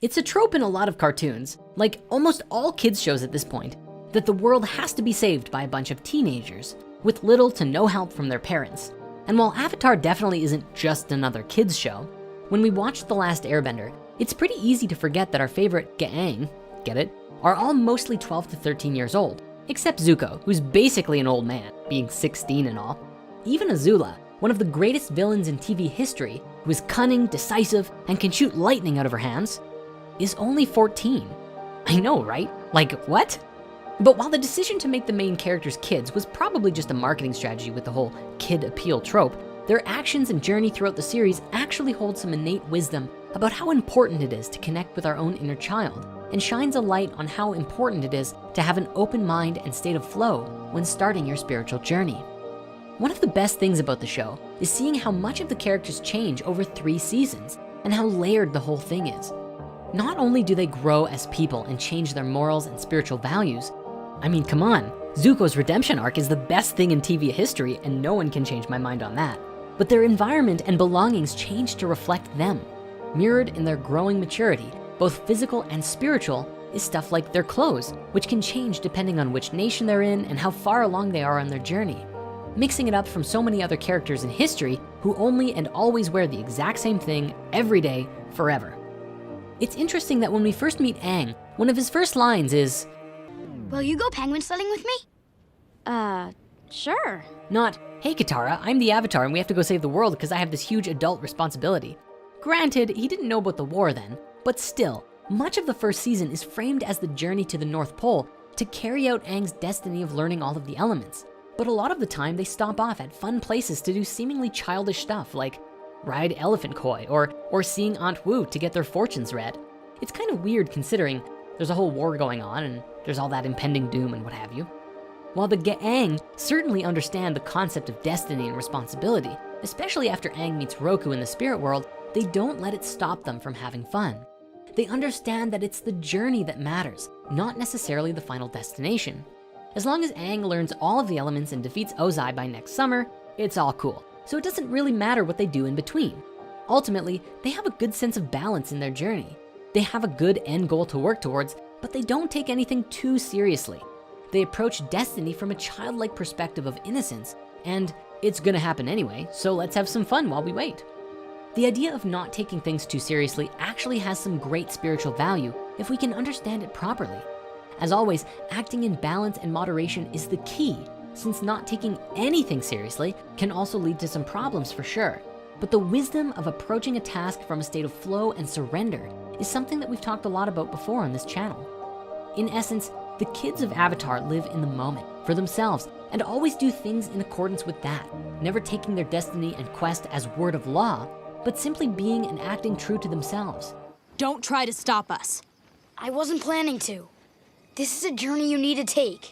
It's a trope in a lot of cartoons, like almost all kids shows at this point, that the world has to be saved by a bunch of teenagers with little to no help from their parents. And while Avatar definitely isn't just another kids show, when we watch The Last Airbender, it's pretty easy to forget that our favorite Gaang, get it, are all mostly 12 to 13 years old, except Zuko, who's basically an old man, being 16 and all. Even Azula, one of the greatest villains in TV history, who is cunning, decisive, and can shoot lightning out of her hands, is only 14. I know, right? Like, what? But while the decision to make the main characters kids was probably just a marketing strategy with the whole kid appeal trope, their actions and journey throughout the series actually hold some innate wisdom about how important it is to connect with our own inner child, and shines a light on how important it is to have an open mind and state of flow when starting your spiritual journey. One of the best things about the show is seeing how much of the characters change over 3 seasons and how layered the whole thing is. Not only do they grow as people and change their morals and spiritual values, I mean, come on, Zuko's redemption arc is the best thing in TV history and no one can change my mind on that. But their environment and belongings change to reflect them. Mirrored in their growing maturity, both physical and spiritual, is stuff like their clothes, which can change depending on which nation they're in and how far along they are on their journey. Mixing it up from so many other characters in history who only and always wear the exact same thing every day, forever. It's interesting that when we first meet Aang, one of his first lines is, "Will you go penguin sledding with me?" Sure. Not, "Hey Katara, I'm the Avatar and we have to go save the world because I have this huge adult responsibility." Granted, he didn't know about the war then, but still, much of the first season is framed as the journey to the North Pole to carry out Aang's destiny of learning all of the elements. But a lot of the time they stop off at fun places to do seemingly childish stuff like ride elephant koi or seeing Aunt Wu to get their fortunes read. It's kind of weird considering there's a whole war going on and there's all that impending doom and what have you. While the Gaang certainly understand the concept of destiny and responsibility, especially after Aang meets Roku in the spirit world, they don't let it stop them from having fun. They understand that it's the journey that matters, not necessarily the final destination. As long as Aang learns all of the elements and defeats Ozai by next summer, it's all cool. So it doesn't really matter what they do in between. Ultimately, they have a good sense of balance in their journey. They have a good end goal to work towards, but they don't take anything too seriously. They approach destiny from a childlike perspective of innocence, and it's gonna happen anyway, so let's have some fun while we wait. The idea of not taking things too seriously actually has some great spiritual value if we can understand it properly. As always, acting in balance and moderation is the key, since not taking anything seriously can also lead to some problems for sure. But the wisdom of approaching a task from a state of flow and surrender is something that we've talked a lot about before on this channel. In essence, the kids of Avatar live in the moment for themselves and always do things in accordance with that, never taking their destiny and quest as word of law, but simply being and acting true to themselves. Don't try to stop us. I wasn't planning to. This is a journey you need to take.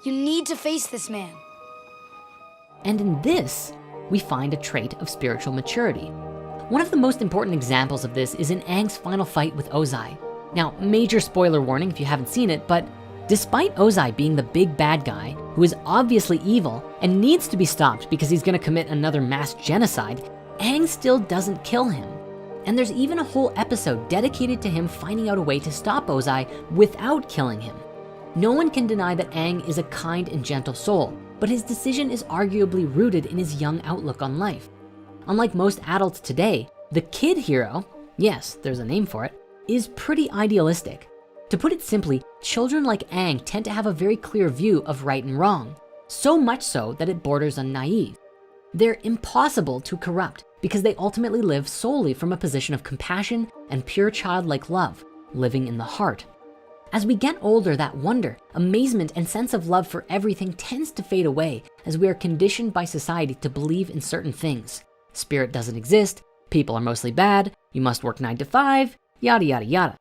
You need to face this man. And in this, we find a trait of spiritual maturity. One of the most important examples of this is in Aang's final fight with Ozai. Now, major spoiler warning if you haven't seen it, but despite Ozai being the big bad guy who is obviously evil and needs to be stopped because he's gonna commit another mass genocide, Aang still doesn't kill him. And there's even a whole episode dedicated to him finding out a way to stop Ozai without killing him. No one can deny that Aang is a kind and gentle soul, but his decision is arguably rooted in his young outlook on life. Unlike most adults today, the kid hero, yes, there's a name for it, is pretty idealistic. To put it simply, children like Aang tend to have a very clear view of right and wrong, so much so that it borders on naive. They're impossible to corrupt because they ultimately live solely from a position of compassion and pure childlike love, living in the heart. As we get older, that wonder, amazement, and sense of love for everything tends to fade away as we are conditioned by society to believe in certain things. Spirit doesn't exist, people are mostly bad, you must work 9 to 5, yada, yada, yada.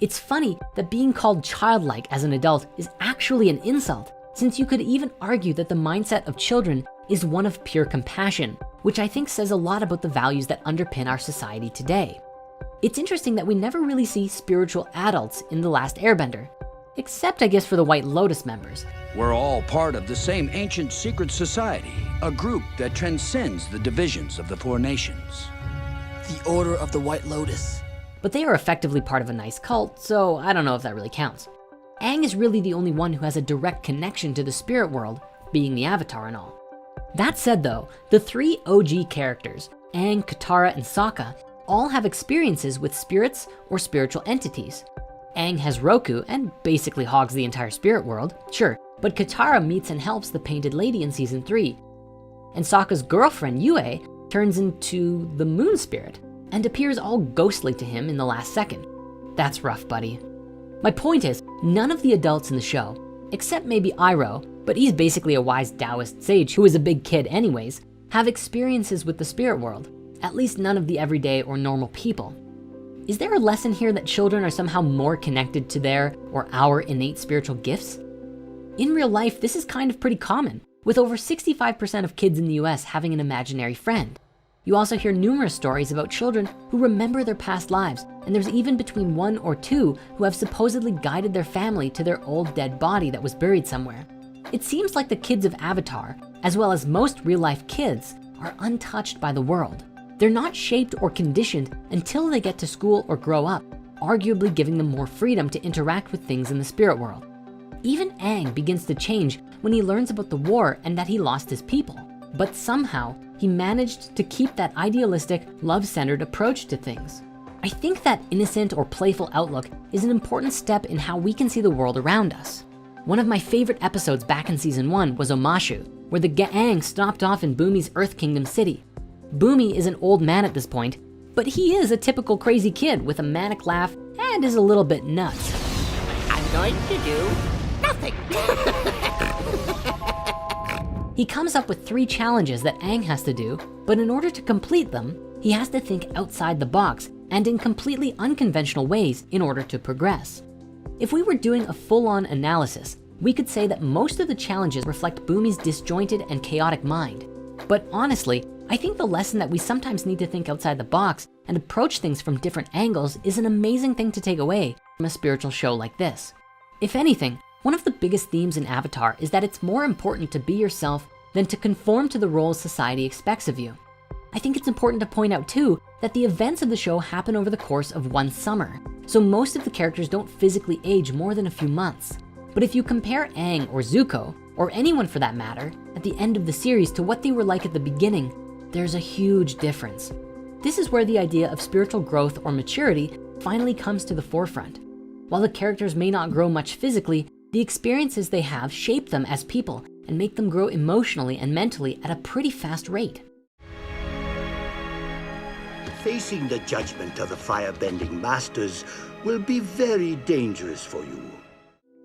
It's funny that being called childlike as an adult is actually an insult, since you could even argue that the mindset of children is one of pure compassion, which I think says a lot about the values that underpin our society today. It's interesting that we never really see spiritual adults in The Last Airbender, except I guess for the White Lotus members. We're all part of the same ancient secret society, a group that transcends the divisions of the 4 nations. The Order of the White Lotus. but they are effectively part of a nice cult, so I don't know if that really counts. Aang is really the only one who has a direct connection to the spirit world, being the Avatar and all. That said though, the 3 OG characters, Aang, Katara, and Sokka, all have experiences with spirits or spiritual entities. Aang has Roku and basically hogs the entire spirit world, sure, but Katara meets and helps the Painted Lady in season 3. And Sokka's girlfriend, Yue, turns into the moon spirit and appears all ghostly to him in the last second. That's rough, buddy. My point is, none of the adults in the show, except maybe Iroh, but he's basically a wise Taoist sage who is a big kid anyways, have experiences with the spirit world, at least none of the everyday or normal people. Is there a lesson here that children are somehow more connected to their or our innate spiritual gifts? In real life, this is kind of pretty common, with over 65% of kids in the US having an imaginary friend. You also hear numerous stories about children who remember their past lives, and there's even between 1 or 2 who have supposedly guided their family to their old dead body that was buried somewhere. It seems like the kids of Avatar, as well as most real life kids, are untouched by the world. They're not shaped or conditioned until they get to school or grow up, arguably giving them more freedom to interact with things in the spirit world. Even Aang begins to change when he learns about the war and that he lost his people, but somehow he managed to keep that idealistic, love-centered approach to things. I think that innocent or playful outlook is an important step in how we can see the world around us. One of my favorite episodes back in season 1 was Omashu, where the gang stopped off in Bumi's Earth Kingdom city. Bumi is an old man at this point, but he is a typical crazy kid with a manic laugh and is a little bit nuts. I'm going to do nothing. He comes up with 3 challenges that Aang has to do, but in order to complete them, he has to think outside the box and in completely unconventional ways in order to progress. If we were doing a full-on analysis, we could say that most of the challenges reflect Bumi's disjointed and chaotic mind. But honestly, I think the lesson that we sometimes need to think outside the box and approach things from different angles is an amazing thing to take away from a spiritual show like this. If anything, one of the biggest themes in Avatar is that it's more important to be yourself than to conform to the roles society expects of you. I think it's important to point out too that the events of the show happen over the course of 1 summer, so most of the characters don't physically age more than a few months. But if you compare Aang or Zuko, or anyone for that matter, at the end of the series to what they were like at the beginning, there's a huge difference. This is where the idea of spiritual growth or maturity finally comes to the forefront. While the characters may not grow much physically, the experiences they have shape them as people and make them grow emotionally and mentally at a pretty fast rate. Facing the judgment of the firebending masters will be very dangerous for you.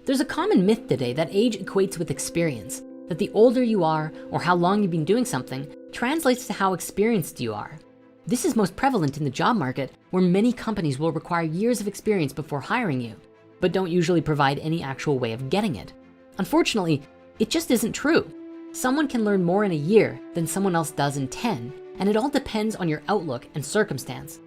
There's a common myth today that age equates with experience, that the older you are or how long you've been doing something translates to how experienced you are. This is most prevalent in the job market, where many companies will require years of experience before hiring you, but don't usually provide any actual way of getting it. Unfortunately, it just isn't true. Someone can learn more in a year than someone else does in 10, and it all depends on your outlook and circumstance.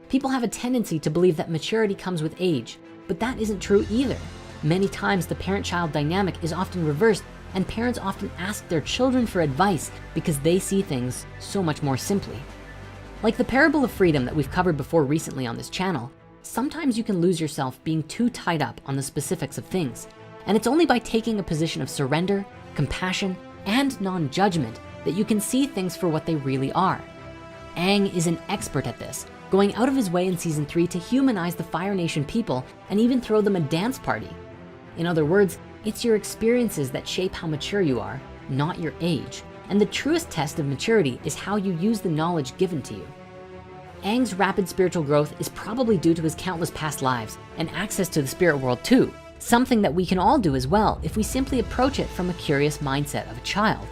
People have a tendency to believe that maturity comes with age, but that isn't true either. Many times the parent-child dynamic is often reversed, and parents often ask their children for advice because they see things so much more simply. Like the parable of freedom that we've covered before recently on this channel, sometimes you can lose yourself being too tied up on the specifics of things. And it's only by taking a position of surrender, compassion, and non-judgment that you can see things for what they really are. Aang is an expert at this, going out of his way in season 3 to humanize the Fire Nation people and even throw them a dance party. In other words, it's your experiences that shape how mature you are, not your age. And the truest test of maturity is how you use the knowledge given to you. Aang's rapid spiritual growth is probably due to his countless past lives and access to the spirit world too, something that we can all do as well if we simply approach it from a curious mindset of a child.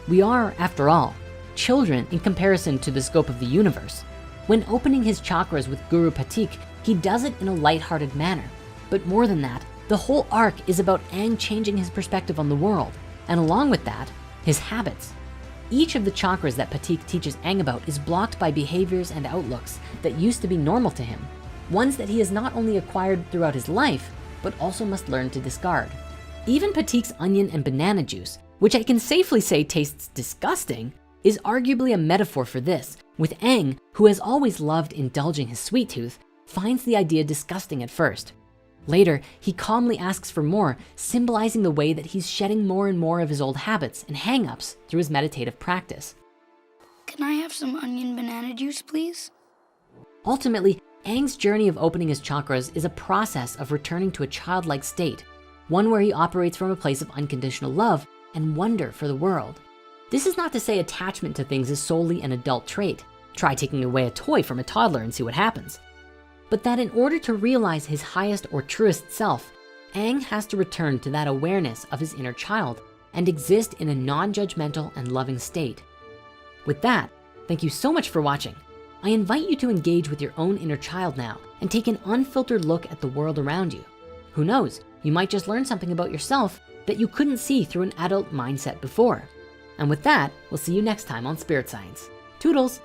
We are, after all, children in comparison to the scope of the universe. When opening his chakras with Guru Patik, he does it in a lighthearted manner. But more than that, the whole arc is about Aang changing his perspective on the world, and along with that, his habits. Each of the chakras that Patik teaches Aang about is blocked by behaviors and outlooks that used to be normal to him, ones that he has not only acquired throughout his life, but also must learn to discard. Even Patik's onion and banana juice, which I can safely say tastes disgusting, is arguably a metaphor for this, with Aang, who has always loved indulging his sweet tooth, finds the idea disgusting at first. Later, he calmly asks for more, symbolizing the way that he's shedding more and more of his old habits and hang-ups through his meditative practice. Can I have some onion banana juice, please? Ultimately, Aang's journey of opening his chakras is a process of returning to a childlike state, one where he operates from a place of unconditional love and wonder for the world. This is not to say attachment to things is solely an adult trait. Try taking away a toy from a toddler and see what happens. But that in order to realize his highest or truest self, Aang has to return to that awareness of his inner child and exist in a non-judgmental and loving state. With that, thank you so much for watching. I invite you to engage with your own inner child now and take an unfiltered look at the world around you. Who knows, you might just learn something about yourself that you couldn't see through an adult mindset before. And with that, we'll see you next time on Spirit Science. Toodles.